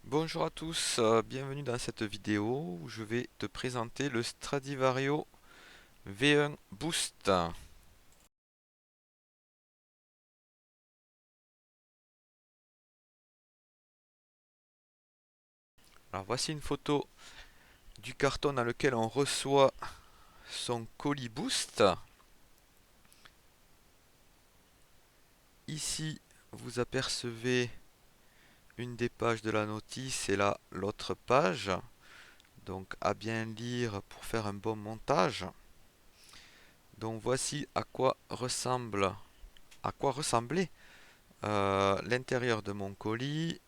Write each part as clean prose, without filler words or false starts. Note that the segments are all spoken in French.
Bonjour à tous, bienvenue dans cette vidéo où je vais te présenter le Stradivario V1 Boost. Alors voici une photo du carton dans lequel on reçoit son colis Boost. Ici, vous apercevez une des pages de la notice et là l'autre page. Donc à bien lire pour faire un bon montage. Donc voici à quoi ressemblait l'intérieur de mon colis.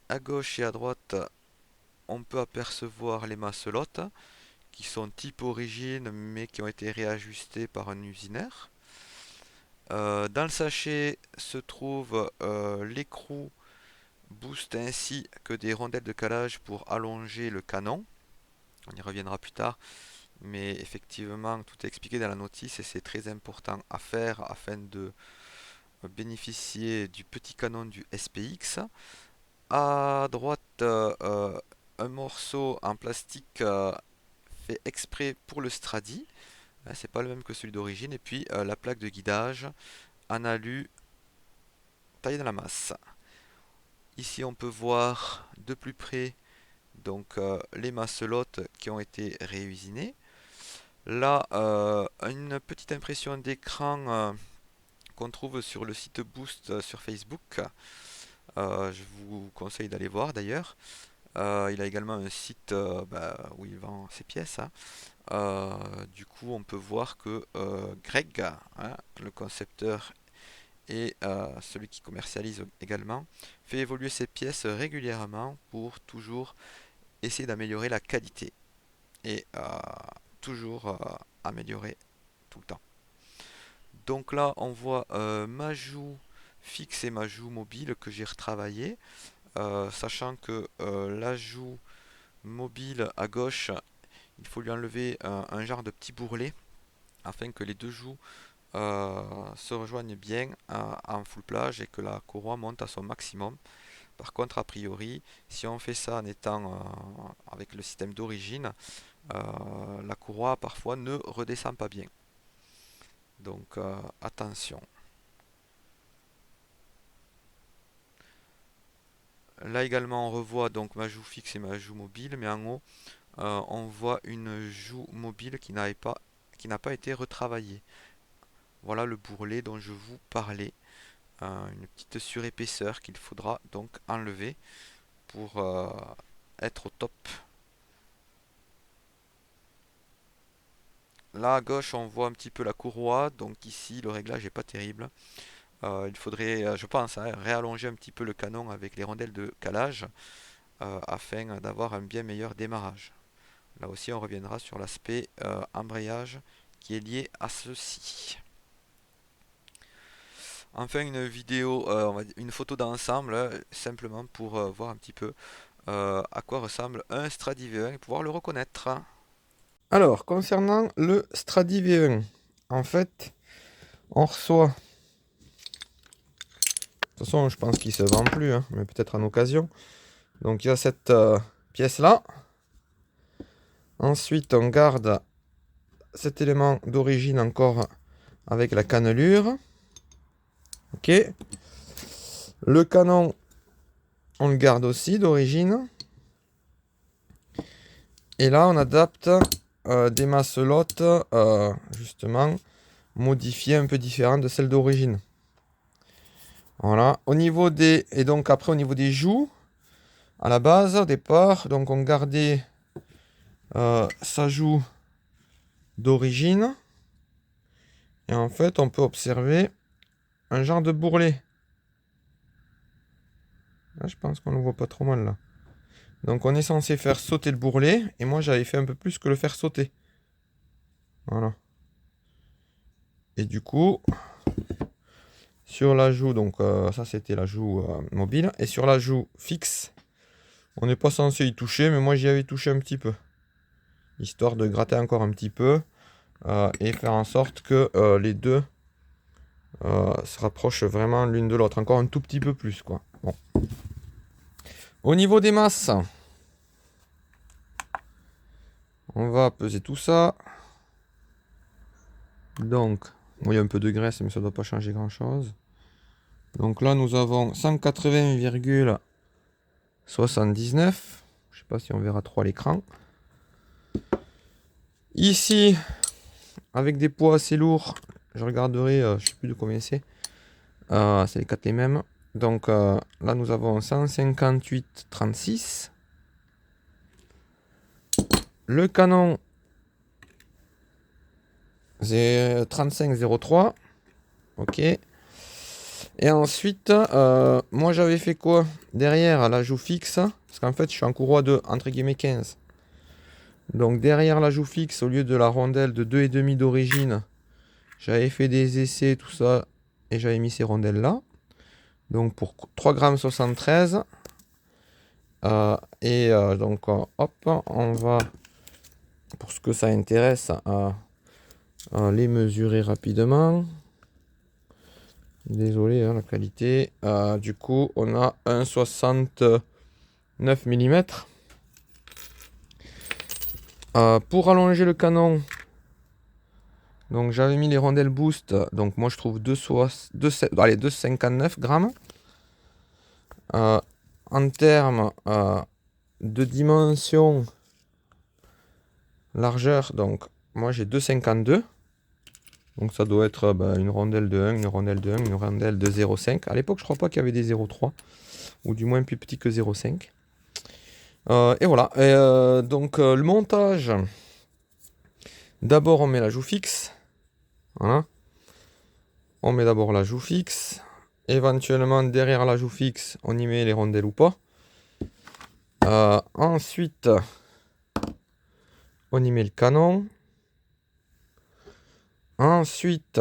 À gauche et à droite, on peut apercevoir les masselottes qui sont type origine mais qui ont été réajustées par un usineur. Dans le sachet se trouve l'écrou boost ainsi que des rondelles de calage pour allonger le canon. On y reviendra plus tard, mais effectivement tout est expliqué dans la notice et c'est très important à faire afin de bénéficier du petit canon du SPX. À droite, un morceau en plastique fait exprès pour le Stradi. C'est pas le même que celui d'origine. Et puis la plaque de guidage en alu taillée dans la masse. Ici, on peut voir de plus près donc les masselottes qui ont été réusinées. Là, une petite impression d'écran qu'on trouve sur le site Boost sur Facebook. Je vous conseille d'aller voir d'ailleurs. Il a également un site où il vend ses pièces, hein. Du coup, on peut voir que Greg, hein, le concepteur et celui qui commercialise également, fait évoluer ses pièces régulièrement pour toujours essayer d'améliorer la qualité et toujours améliorer tout le temps. Donc là, on voit ma joue fixe et ma joue mobile que j'ai retravaillé, sachant que la joue mobile à gauche, il faut lui enlever un genre de petit bourrelet afin que les deux joues se rejoignent bien en full plage et que la courroie monte à son maximum. Par contre, a priori, si on fait ça en étant avec le système d'origine, la courroie parfois ne redescend pas bien. Donc attention. Là également on revoit donc ma joue fixe et ma joue mobile, mais en haut on voit une joue mobile qui n'a pas été retravaillée. Voilà le bourrelet dont je vous parlais. Une petite surépaisseur qu'il faudra donc enlever pour être au top. Là à gauche on voit un petit peu la courroie, donc ici le réglage n'est pas terrible. Il faudrait, je pense, hein, réallonger un petit peu le canon avec les rondelles de calage afin d'avoir un bien meilleur démarrage. Là aussi on reviendra sur l'aspect embrayage qui est lié à ceci. Enfin une vidéo, une photo d'ensemble, simplement pour voir un petit peu à quoi ressemble un Stradi V1 et pouvoir le reconnaître. Alors, concernant le Stradi V1, en fait, on reçoit. De toute façon, je pense qu'il se vend plus, hein, mais peut-être en occasion. Donc, il y a cette pièce-là. Ensuite, on garde cet élément d'origine encore avec la cannelure. Ok. Le canon, on le garde aussi d'origine. Et là, on adapte des masselottes, justement, modifiées un peu différentes de celles d'origine. Voilà. Au niveau des. Et donc, après, au niveau des joues. À la base, au départ, donc on gardait sa joue d'origine. Et en fait, on peut observer un genre de bourrelet. Là, je pense qu'on ne le voit pas trop mal là. Donc on est censé faire sauter le bourrelet. Et moi, j'avais fait un peu plus que le faire sauter. Voilà. Et du coup, sur la joue, donc ça c'était la joue mobile. Et sur la joue fixe, on n'est pas censé y toucher. Mais moi, j'y avais touché un petit peu. Histoire de gratter encore un petit peu. Et faire en sorte que les deux se rapprochent vraiment l'une de l'autre. Encore un tout petit peu plus, quoi. Bon. Au niveau des masses, on va peser tout ça. Donc, bon, il y a un peu de graisse, mais ça ne doit pas changer grand-chose. Donc là, nous avons 180,79. Je sais pas si on verra trop à l'écran. Ici, avec des poids assez lourds, je regarderai, je sais plus de combien c'est. C'est les 4 les mêmes. Donc là, nous avons 158,36. Le canon, c'est 35,03. Ok. Et ensuite, moi j'avais fait quoi? Derrière l'ajout fixe, parce qu'en fait je suis en courroie de entre guillemets 15. Donc derrière l'ajout fixe, au lieu de la rondelle de 2,5 d'origine, j'avais fait des essais, tout ça, et j'avais mis ces rondelles là. Donc pour 3,73 g. Donc hop, on va, pour ce que ça intéresse, les mesurer rapidement. Désolé, hein, la qualité. Du coup, on a un 69 mm. Pour allonger le canon, donc j'avais mis les rondelles boost. Donc moi je trouve 2,59 grammes. En termes de dimension largeur, donc moi j'ai 2,52. Donc ça doit être une rondelle de 1, une rondelle de 1, une rondelle de 0,5. À l'époque, je crois pas qu'il y avait des 0,3, ou du moins plus petit que 0,5. Et voilà. Donc le montage. D'abord, on met la joue fixe. Voilà. On met d'abord la joue fixe. Éventuellement, derrière la joue fixe, on y met les rondelles ou pas. Ensuite, on y met le canon. Ensuite,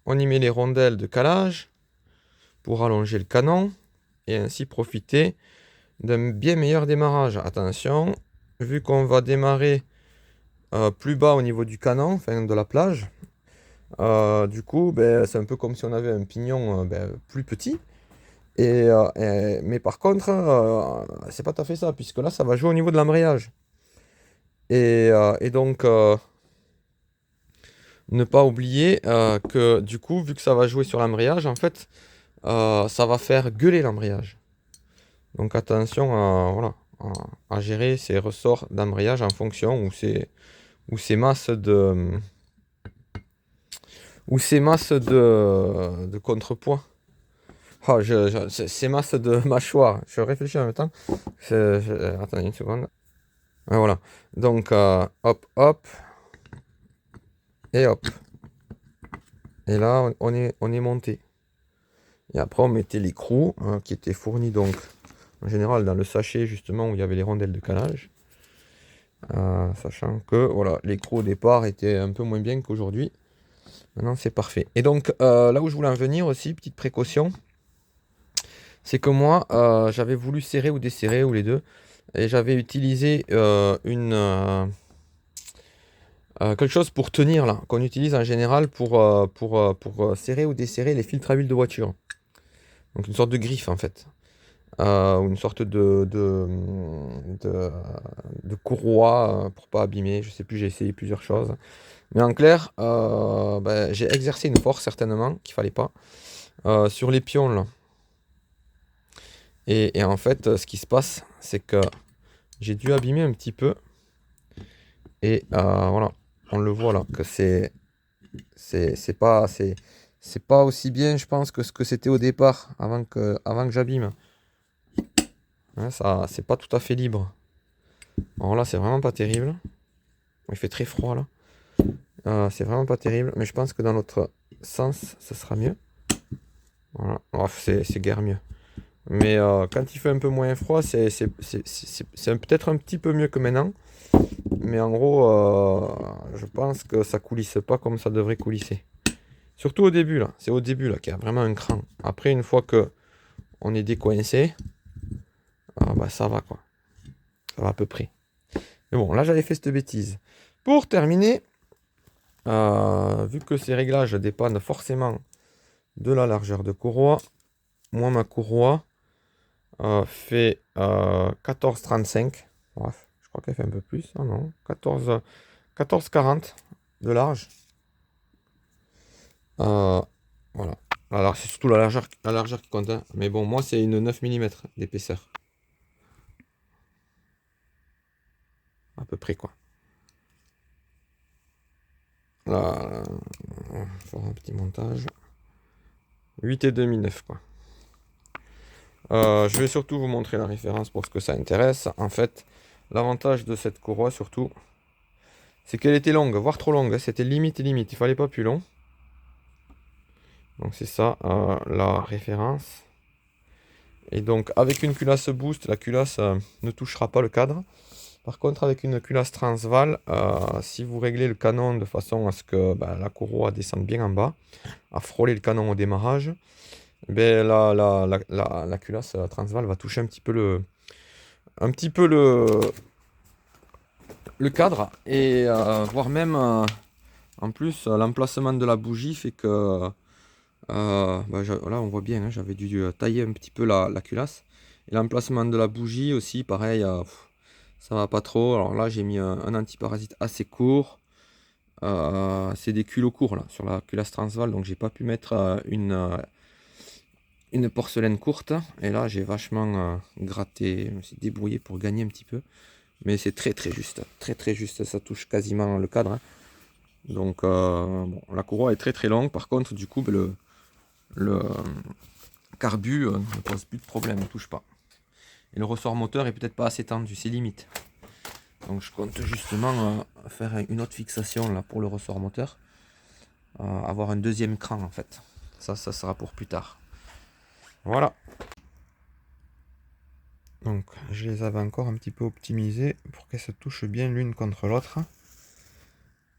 on y met les rondelles de calage pour allonger le canon et ainsi profiter d'un bien meilleur démarrage. Attention, vu qu'on va démarrer plus bas au niveau du canon, enfin de la plage, du coup, c'est un peu comme si on avait un pignon plus petit. Mais par contre, c'est pas tout à fait ça, puisque là, ça va jouer au niveau de l'embrayage. Et donc, ne pas oublier que du coup, vu que ça va jouer sur l'embrayage, en fait, ça va faire gueuler l'embrayage. Donc attention à gérer ces ressorts d'embrayage en fonction ou ces masses de contrepoids. Ces masses de mâchoire. Je réfléchis en même temps. Attendez une seconde. Voilà. Donc hop, hop. Et hop. Et là, on est monté. Et après, on mettait l'écrou qui était fourni donc en général dans le sachet justement où il y avait les rondelles de calage. Sachant que voilà, l'écrou au départ était un peu moins bien qu'aujourd'hui. Maintenant, c'est parfait. Et donc, là où je voulais en venir aussi, petite précaution, c'est que moi, j'avais voulu serrer ou desserrer, ou les deux, et j'avais utilisé quelque chose pour tenir, là, qu'on utilise en général pour serrer ou desserrer les filtres à huile de voiture. Donc une sorte de griffe, en fait. Ou une sorte de courroie pour pas abîmer. Je sais plus, j'ai essayé plusieurs choses. Mais en clair, j'ai exercé une force, certainement, qu'il fallait pas, sur les pions, là. Et en fait, ce qui se passe, c'est que j'ai dû abîmer un petit peu. Et voilà, on le voit là, que c'est pas aussi bien, je pense, que ce que c'était au départ, avant que j'abîme. Hein, ça, c'est pas tout à fait libre. Alors là, c'est vraiment pas terrible. Il fait très froid là. C'est vraiment pas terrible, mais je pense que dans l'autre sens, ça sera mieux. Voilà, oh, c'est guère mieux. Mais quand il fait un peu moins froid, c'est peut-être un petit peu mieux que maintenant. Mais en gros, je pense que ça coulisse pas comme ça devrait coulisser. Surtout au début là. C'est au début là qu'il y a vraiment un cran. Après, une fois que on est décoincé, ça va quoi. Ça va à peu près. Mais bon, là j'avais fait cette bêtise. Pour terminer, vu que ces réglages dépendent forcément de la largeur de courroie, moi ma courroie, fait 14,35. Bref, je crois qu'elle fait un peu plus. Ah non, 14,40 de large. Voilà. Alors, c'est surtout la largeur qui compte, hein. Mais bon, moi, c'est une 9 mm d'épaisseur. À peu près, quoi. Là, on va faire un petit montage. 8,5 9, quoi. Je vais surtout vous montrer la référence pour ce que ça intéresse. En fait, l'avantage de cette courroie, surtout, c'est qu'elle était longue, voire trop longue, hein. C'était limite, limite. Il fallait pas plus long. Donc, c'est ça, la référence. Et donc, avec une culasse boost, la culasse ne touchera pas le cadre. Par contre, avec une culasse Transval, si vous réglez le canon de façon à ce que la courroie descende bien en bas, à frôler le canon au démarrage, ben, la culasse Transval va toucher un petit peu le cadre, et voire même, en plus, l'emplacement de la bougie fait que, là on voit bien, hein, j'avais dû tailler un petit peu la culasse. Et l'emplacement de la bougie aussi, pareil, ça va pas trop. Alors là, j'ai mis un antiparasite assez court. C'est des culots courts là sur la culasse Transval, donc j'ai pas pu mettre une porcelaine courte. Et là, j'ai vachement gratté, je me suis débrouillé pour gagner un petit peu. Mais c'est très très juste, très très juste. Ça touche quasiment le cadre, hein. Donc bon, la courroie est très très longue. Par contre, du coup, le carbu ne pose plus de problème, ne touche pas. Et le ressort moteur est peut-être pas assez tendu, c'est limite. Donc je compte justement faire une autre fixation là pour le ressort moteur. Avoir un deuxième cran en fait. Ça sera pour plus tard. Voilà. Donc je les avais encore un petit peu optimisées pour qu'elles se touchent bien l'une contre l'autre.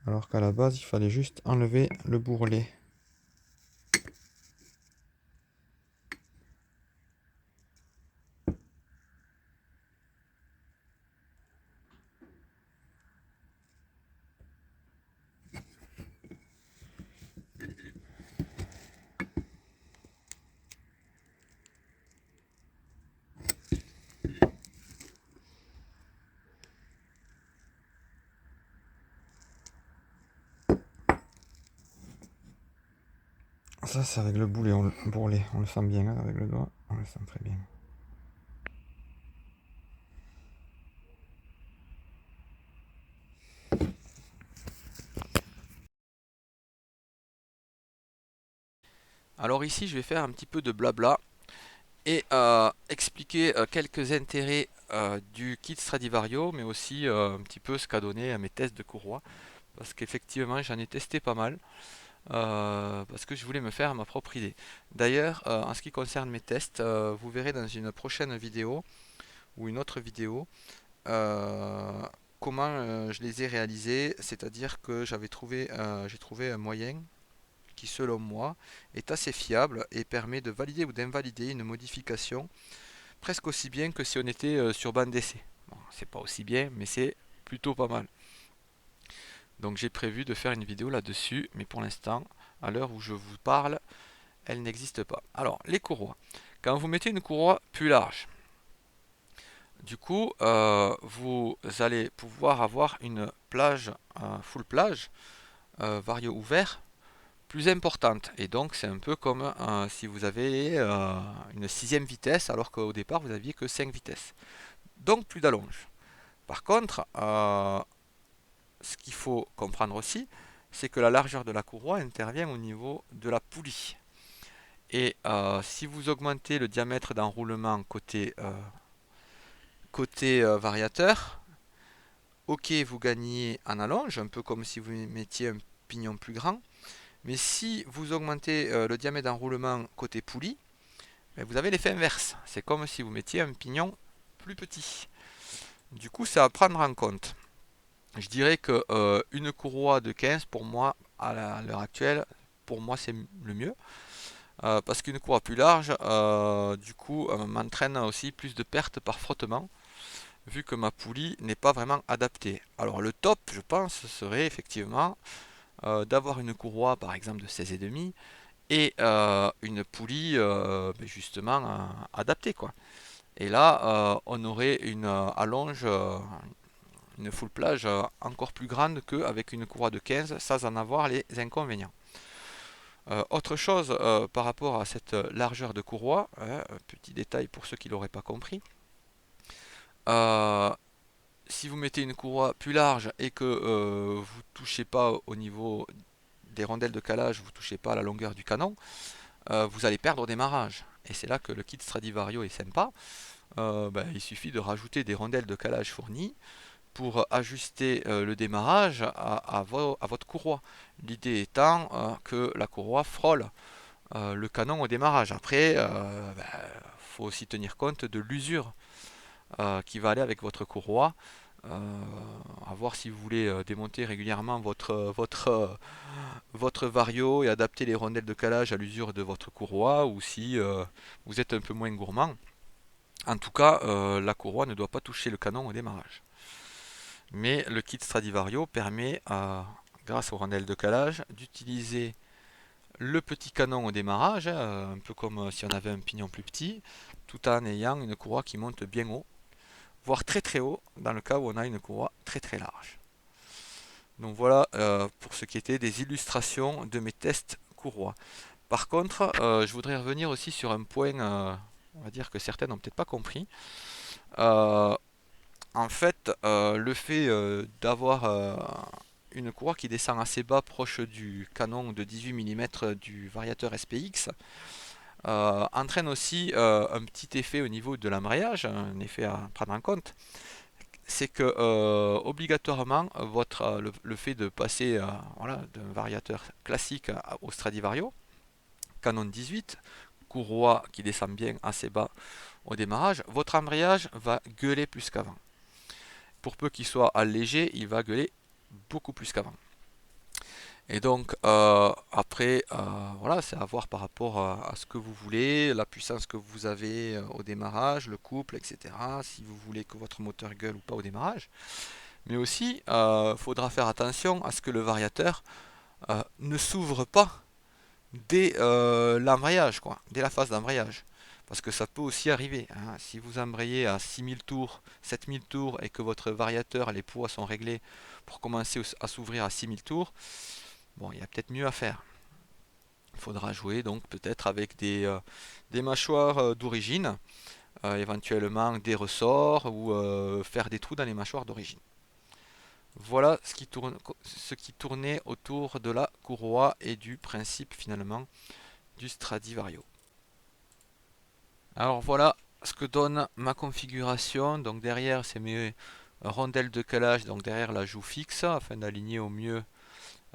Alors qu'à la base, il fallait juste enlever le bourrelet. Ça, c'est avec le bourrelet. On le sent bien, hein, avec le doigt. On le sent très bien. Alors ici, je vais faire un petit peu de blabla et expliquer quelques intérêts du kit Stradivario, mais aussi un petit peu ce qu'a donné à mes tests de courroie. Parce qu'effectivement, j'en ai testé pas mal. Parce que je voulais me faire ma propre idée. D'ailleurs, en ce qui concerne mes tests, vous verrez dans une prochaine vidéo ou une autre vidéo euh, comment je les ai réalisés, c'est-à-dire que j'ai trouvé un moyen qui, selon moi, est assez fiable et permet de valider ou d'invalider une modification presque aussi bien que si on était sur bande d'essai. Bon, c'est pas aussi bien, mais c'est plutôt pas mal. Donc j'ai prévu de faire une vidéo là-dessus, mais pour l'instant, à l'heure où je vous parle, elle n'existe pas. Alors, les courroies. Quand vous mettez une courroie plus large, du coup, vous allez pouvoir avoir une plage, full plage, vario ouvert, plus importante. Et donc, c'est un peu comme si vous avez une sixième vitesse, alors qu'au départ, vous aviez que 5 vitesses. Donc, plus d'allonge. Par contre, ce qu'il faut comprendre aussi, c'est que la largeur de la courroie intervient au niveau de la poulie. Et si vous augmentez le diamètre d'enroulement côté variateur, ok, vous gagnez en allonge, un peu comme si vous mettiez un pignon plus grand. Mais si vous augmentez le diamètre d'enroulement côté poulie, ben, vous avez l'effet inverse. C'est comme si vous mettiez un pignon plus petit. Du coup, c'est à prendre en compte. Je dirais que une courroie de 15, pour moi, à l'heure actuelle, pour moi, c'est le mieux. Parce qu'une courroie plus large, du coup, m'entraîne aussi plus de pertes par frottement, vu que ma poulie n'est pas vraiment adaptée. Alors le top, je pense, serait effectivement d'avoir une courroie, par exemple, de 16,5 et une poulie justement adaptée, quoi. Et là, on aurait une allonge, une full plage encore plus grande qu'avec une courroie de 15 sans en avoir les inconvénients. Autre chose par rapport à cette largeur de courroie, hein, petit détail pour ceux qui l'auraient pas compris, euh, si vous mettez une courroie plus large et que vous touchez pas au niveau des rondelles de calage, vous touchez pas à la longueur du canon, vous allez perdre au démarrage. Et c'est là que le kit Stradivario est sympa. Il suffit de rajouter des rondelles de calage fournies pour ajuster le démarrage à votre courroie. L'idée étant que la courroie frôle le canon au démarrage. Après, faut aussi tenir compte de l'usure qui va aller avec votre courroie. À voir si vous voulez démonter régulièrement votre vario et adapter les rondelles de calage à l'usure de votre courroie, ou si vous êtes un peu moins gourmand. En tout cas, la courroie ne doit pas toucher le canon au démarrage. Mais le kit Stradivario permet, grâce aux rondelles de calage, d'utiliser le petit canon au démarrage, un peu comme si on avait un pignon plus petit, tout en ayant une courroie qui monte bien haut, voire très très haut, dans le cas où on a une courroie très très large. Donc voilà pour ce qui était des illustrations de mes tests courroie. Par contre, je voudrais revenir aussi sur un point, on va dire que certains n'ont peut-être pas compris. Euh, En fait, le fait d'avoir une courroie qui descend assez bas, proche du canon de 18 mm du variateur SPX, entraîne aussi un petit effet au niveau de l'embrayage, un effet à prendre en compte. C'est que obligatoirement, le fait de passer voilà, d'un variateur classique au Stradivario, canon 18, courroie qui descend bien assez bas au démarrage, votre embrayage va gueuler plus qu'avant. Pour peu qu'il soit allégé, il va gueuler beaucoup plus qu'avant. Et donc après, voilà, c'est à voir par rapport à ce que vous voulez, la puissance que vous avez au démarrage, le couple, etc. Si vous voulez que votre moteur gueule ou pas au démarrage. Mais aussi, il faudra faire attention à ce que le variateur ne s'ouvre pas dès l'embrayage, quoi, dès la phase d'embrayage. Parce que ça peut aussi arriver, hein. Si vous embrayez à 6000 tours, 7000 tours et que votre variateur, les poids sont réglés pour commencer à s'ouvrir à 6000 tours, bon, il y a peut-être mieux à faire. Il faudra jouer donc peut-être avec des mâchoires d'origine, éventuellement des ressorts ou faire des trous dans les mâchoires d'origine. Voilà ce qui tournait autour de la courroie et du principe finalement du Stradivario. Alors voilà ce que donne ma configuration. Donc derrière c'est mes rondelles de calage, donc derrière la joue fixe, afin d'aligner au mieux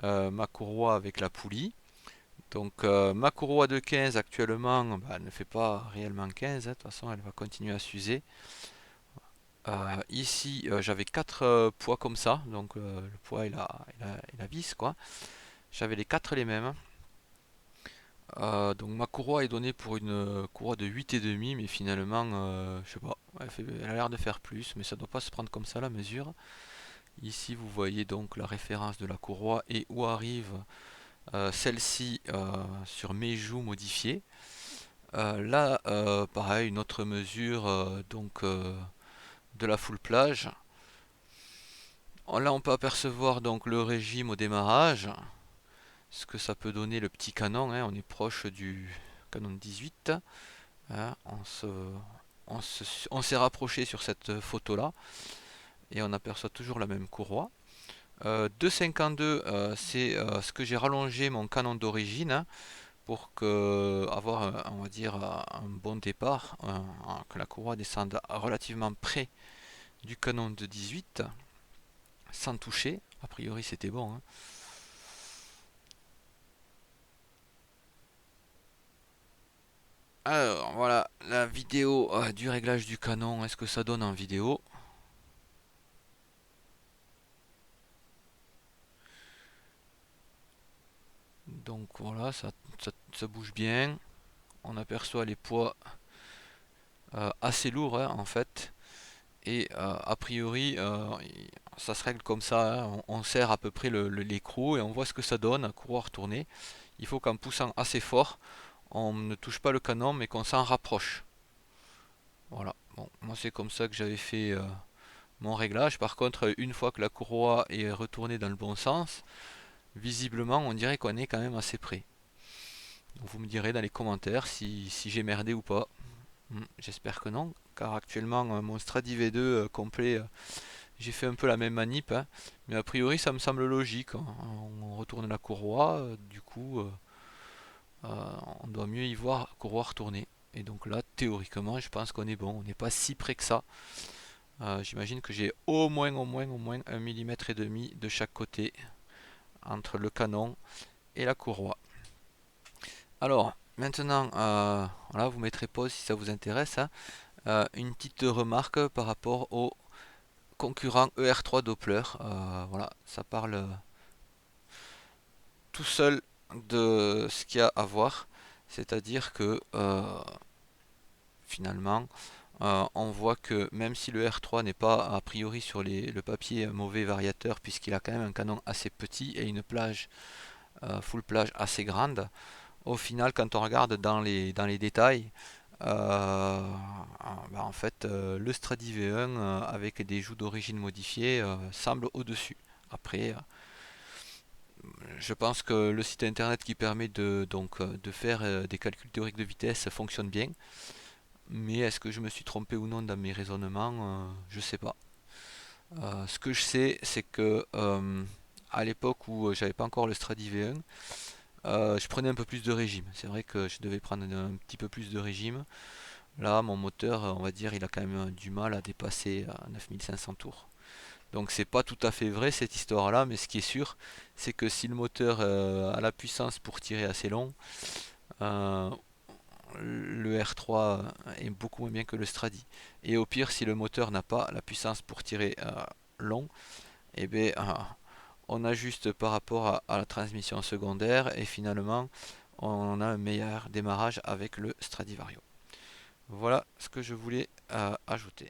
ma courroie avec la poulie. Donc ma courroie de 15 actuellement, elle ne fait pas réellement 15, hein. De toute façon elle va continuer à s'user. Ici j'avais 4 poids comme ça, donc le poids et la vis quoi. J'avais les 4 les mêmes. Donc ma courroie est donnée pour une courroie de 8,5, mais finalement, je sais pas, elle a l'air de faire plus, mais ça doit pas se prendre comme ça la mesure. Ici vous voyez donc la référence de la courroie et où arrive celle-ci sur mes joues modifiées. Là, pareil, une autre mesure de la full plage. Là on peut apercevoir donc le régime au démarrage, ce que ça peut donner le petit canon, hein. On est proche du canon 18. Hein, on s'est rapproché sur cette photo là et on aperçoit toujours la même courroie. 2,52, c'est ce que j'ai rallongé mon canon d'origine, hein, pour avoir on va dire un bon départ, que la courroie descende relativement près du canon de 18 sans toucher. A priori c'était bon, hein. Alors voilà la vidéo du réglage du canon, est-ce que ça donne en vidéo? Donc voilà, ça bouge bien. On aperçoit les poids assez lourds, hein, en fait. Et a priori, ça se règle comme ça, hein. On serre à peu près l'écrou et on voit ce que ça donne, courroie retournée. Il faut qu'en poussant assez fort, on ne touche pas le canon mais qu'on s'en rapproche. Voilà. Bon, moi c'est comme ça que j'avais fait mon réglage. Par contre, une fois que la courroie est retournée dans le bon sens, visiblement on dirait qu'on est quand même assez près. Donc vous me direz dans les commentaires si j'ai merdé ou pas. J'espère que non, car actuellement mon Stradi V2 complet, j'ai fait un peu la même manip, hein, mais a priori ça me semble logique, hein. On retourne la courroie, du coup on doit mieux y voir courroie retournée. Et donc là, théoriquement, je pense qu'on est bon, on n'est pas si près que ça. J'imagine que j'ai au moins 1,5 mm de chaque côté entre le canon et la courroie. Alors, maintenant, voilà, vous mettrez pause si ça vous intéresse, hein. Une petite remarque par rapport au concurrent ER3 Doppler. Voilà, ça parle tout seul de ce qu'il y a à voir. C'est-à-dire que finalement, on voit que même si le R3 n'est pas a priori sur le papier un mauvais variateur, puisqu'il a quand même un canon assez petit et une plage, full plage assez grande, au final, quand on regarde dans les détails, en fait, le Stradi V1 avec des joues d'origine modifiées semble au-dessus. Après, je pense que le site internet qui permet de faire des calculs théoriques de vitesse fonctionne bien. Mais est-ce que je me suis trompé ou non dans mes raisonnements? Je sais pas. Ce que je sais, c'est que à l'époque où j'avais pas encore le Stradi V1, je prenais un peu plus de régime. C'est vrai que je devais prendre un petit peu plus de régime. Là, mon moteur, on va dire, il a quand même du mal à dépasser 9500 tours. Donc c'est pas tout à fait vrai cette histoire-là, mais ce qui est sûr, c'est que si le moteur a la puissance pour tirer assez long, euh, le R3 est beaucoup moins bien que le Stradi. Et au pire, si le moteur n'a pas la puissance pour tirer long, eh bien, on ajuste par rapport à la transmission secondaire et finalement, on a un meilleur démarrage avec le Stradivario. Voilà ce que je voulais ajouter.